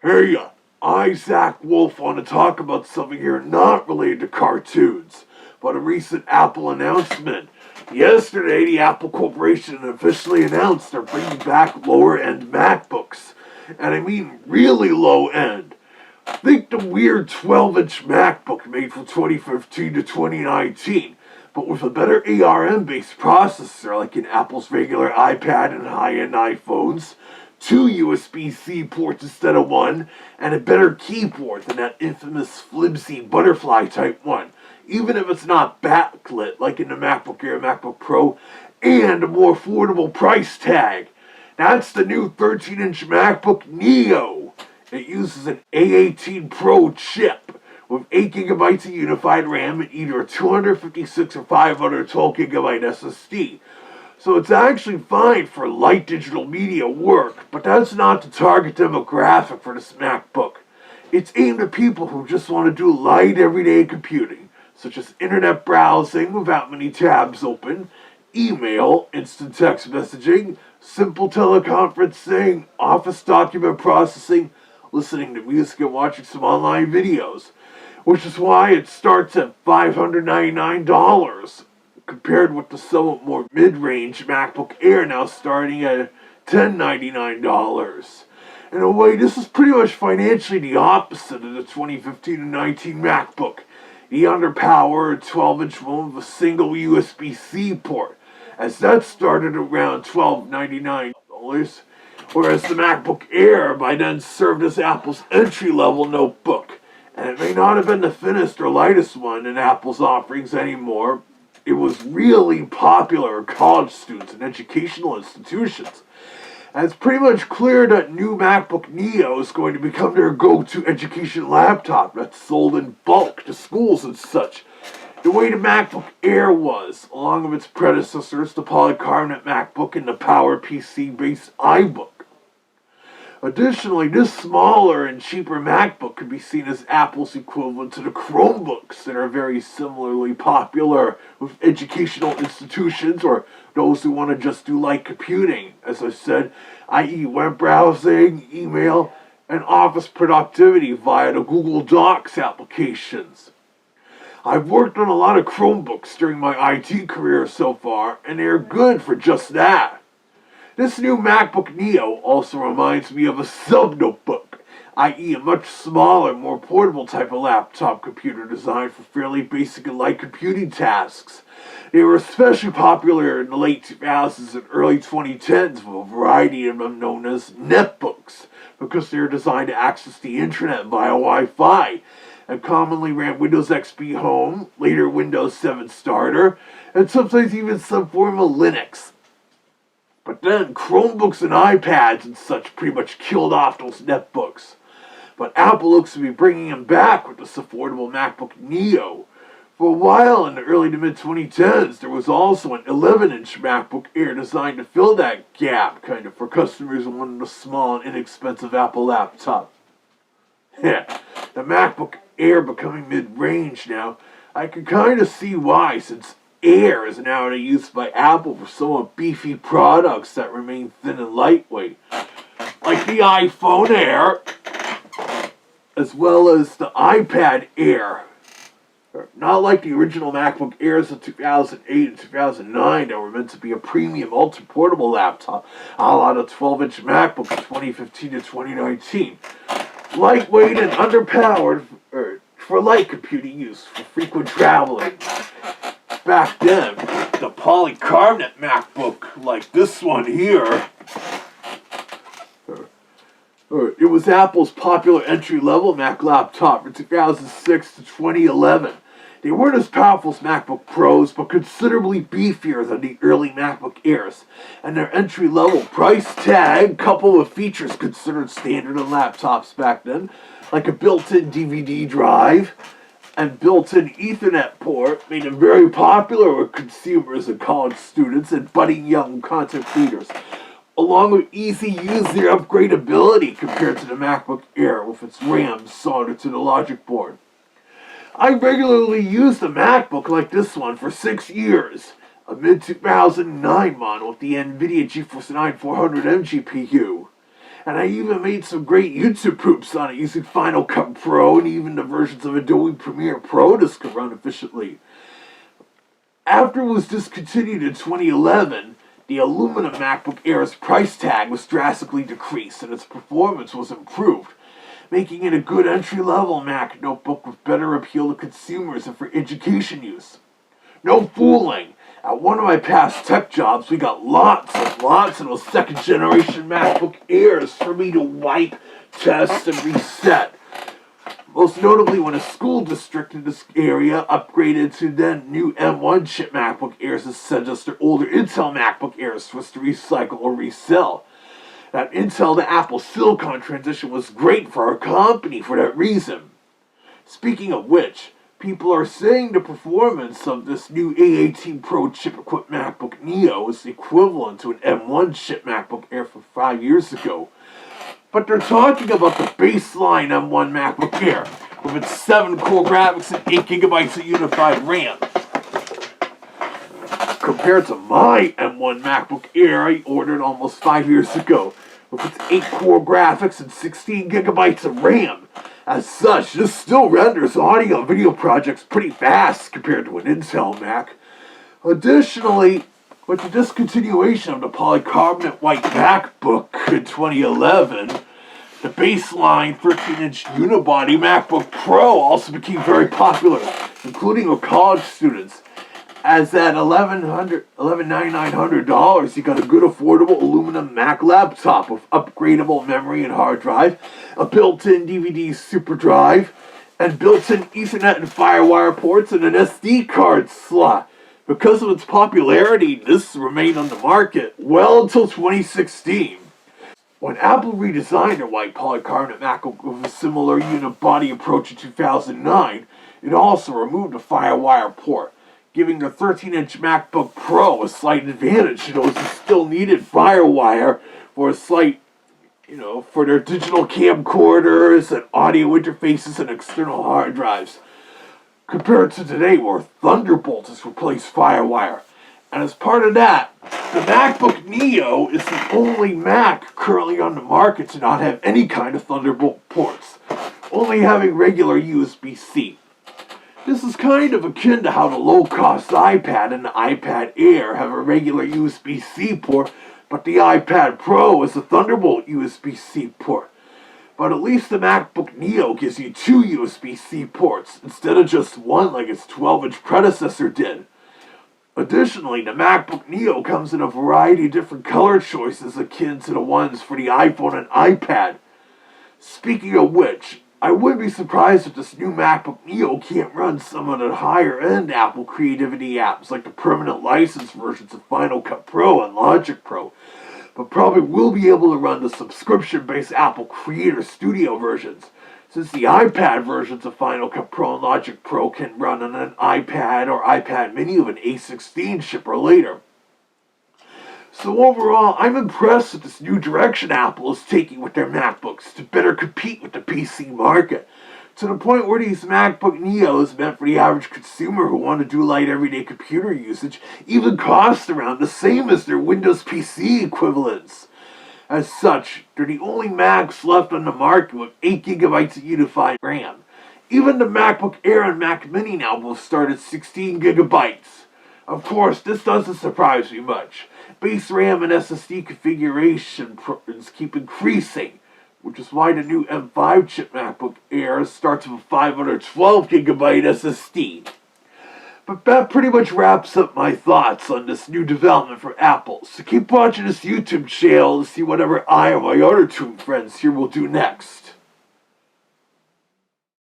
Hey, I, Zak Wolf, want to talk about something here not related to cartoons, but a recent Apple announcement. Yesterday, the Apple Corporation officially announced they're bringing back lower-end MacBooks. And I mean really low-end. Think the weird 12-inch MacBook made from 2015 to 2019, but with a better ARM-based processor like in Apple's regular iPad and high-end iPhones, 2 USB-C ports instead of 1, and a better keyboard than that infamous flimsy butterfly type 1, even if it's not backlit like in the MacBook Air, MacBook Pro, and a more affordable price tag. That's the new 13-inch MacBook Neo. It uses an A18 Pro chip with 8 gigabytes of unified RAM and either a 256 or 512 gigabyte SSD. So it's actually fine for light digital media work, but that's not the target demographic for this MacBook. It's aimed at people who just want to do light everyday computing, such as internet browsing without many tabs open, email, instant text messaging, simple teleconferencing, office document processing, listening to music and watching some online videos, which is why it starts at $599. Compared with the somewhat more mid-range MacBook Air now starting at $1,099. In a way, this is pretty much financially the opposite of the 2015 and 19 MacBook, the underpowered 12-inch one with a single USB-C port, as that started around $1,299, whereas the MacBook Air by then served as Apple's entry-level notebook, and it may not have been the thinnest or lightest one in Apple's offerings anymore. It was really popular with college students and educational institutions. And it's pretty much clear that new MacBook Neo is going to become their go-to education laptop that's sold in bulk to schools and such, the way the MacBook Air was, along with its predecessors, the polycarbonate MacBook and the PowerPC-based iBook. Additionally, this smaller and cheaper MacBook could be seen as Apple's equivalent to the Chromebooks that are very similarly popular with educational institutions or those who want to just do light computing, as I said, i.e. web browsing, email, and office productivity via the Google Docs applications. I've worked on a lot of Chromebooks during my IT career so far, and they're good for just that. This new MacBook Neo also reminds me of a Subnotebook, i.e. a much smaller, more portable type of laptop computer designed for fairly basic and light computing tasks. They were especially popular in the late 2000s and early 2010s with a variety of them known as netbooks, because they were designed to access the internet via Wi-Fi, and commonly ran Windows XP Home, later Windows 7 Starter, and sometimes even some form of Linux. But then Chromebooks and iPads and such pretty much killed off those netbooks. But Apple looks to be bringing them back with this affordable MacBook Neo. For a while in the early to mid-2010s, there was also an 11-inch MacBook Air designed to fill that gap, kind of, for customers who wanted a small and inexpensive Apple laptop. Yeah, the MacBook Air becoming mid-range now, I can kind of see why, since Air is now used by Apple for somewhat beefy products that remain thin and lightweight, like the iPhone Air, as well as the iPad Air. Not like the original MacBook Airs of 2008 and 2009 that were meant to be a premium ultra-portable laptop, a la the 12-inch MacBook of 2015 to 2019. Lightweight and underpowered for light computing use for frequent traveling. Back then, the polycarbonate MacBook, like this one here, it was Apple's popular entry-level Mac laptop from 2006 to 2011. They weren't as powerful as MacBook Pros, but considerably beefier than the early MacBook Airs, and their entry-level price tag, coupled with features considered standard on laptops back then, like a built-in DVD drive and built-in Ethernet port, made them very popular with consumers and college students and budding young content creators, along with easy user upgradability compared to the MacBook Air with its RAM soldered to the logic board. I regularly used a MacBook like this one for 6 years, a mid-2009 model with the NVIDIA GeForce 9400M GPU. And I even made some great YouTube proofs on it using Final Cut Pro and even the versions of Adobe Premiere Pro this could run efficiently. After it was discontinued in 2011, the aluminum MacBook Air's price tag was drastically decreased and its performance was improved, making it a good entry-level Mac notebook with better appeal to consumers and for education use. No fooling! At one of my past tech jobs, we got lots of those second-generation MacBook Airs for me to wipe, test, and reset. Most notably when a school district in this area upgraded to then new M1 chip MacBook Airs and sent us their older Intel MacBook Airs for us to recycle or resell. That Intel to Apple Silicon transition was great for our company for that reason. Speaking of which, people are saying the performance of this new A18 Pro chip-equipped MacBook Neo is equivalent to an M1 chip MacBook Air from 5 years ago. But they're talking about the baseline M1 MacBook Air with its 7-core graphics and 8GB of unified RAM. Compared to my M1 MacBook Air I ordered almost 5 years ago with its 8-core graphics and 16GB of RAM. As such, this still renders audio and video projects pretty fast compared to an Intel Mac. Additionally, with the discontinuation of the polycarbonate white MacBook in 2011, the baseline 13-inch unibody MacBook Pro also became very popular, including with college students. As at $11,900, you got a good affordable aluminum Mac laptop with upgradable memory and hard drive, a built-in DVD super drive, and built-in Ethernet and FireWire ports and an SD card slot. Because of its popularity, this remained on the market well until 2016. When Apple redesigned their white polycarbonate MacBook with a similar unibody approach in 2009, it also removed the FireWire port, giving the 13-inch MacBook Pro a slight advantage to those who still needed FireWire for a slight, for their digital camcorders and audio interfaces and external hard drives. Compared to today where Thunderbolt has replaced FireWire. And as part of that, the MacBook Neo is the only Mac currently on the market to not have any kind of Thunderbolt ports, only having regular USB-C. This is kind of akin to how the low-cost iPad and the iPad Air have a regular USB-C port, but the iPad Pro is a Thunderbolt USB-C port. But at least the MacBook Neo gives you 2 USB-C ports, instead of just one like its 12-inch predecessor did. Additionally, the MacBook Neo comes in a variety of different color choices akin to the ones for the iPhone and iPad. Speaking of which, I wouldn't be surprised if this new MacBook Neo can't run some of the higher-end Apple creativity apps like the permanent license versions of Final Cut Pro and Logic Pro, but probably will be able to run the subscription-based Apple Creator Studio versions, since the iPad versions of Final Cut Pro and Logic Pro can run on an iPad or iPad mini with an A16 chip or later. So overall, I'm impressed with this new direction Apple is taking with their MacBooks to better compete with the PC market, to the point where these MacBook Neos meant for the average consumer who want to do light everyday computer usage even cost around the same as their Windows PC equivalents. As such, they're the only Macs left on the market with 8GB of unified RAM. Even the MacBook Air and Mac Mini now both start at 16GB. Of course, this doesn't surprise me much. Base RAM and SSD configuration keep increasing, which is why the new M5 chip MacBook Air starts with a 512GB SSD. But that pretty much wraps up my thoughts on this new development from Apple. So keep watching this YouTube channel to see whatever I or my other two friends here will do next.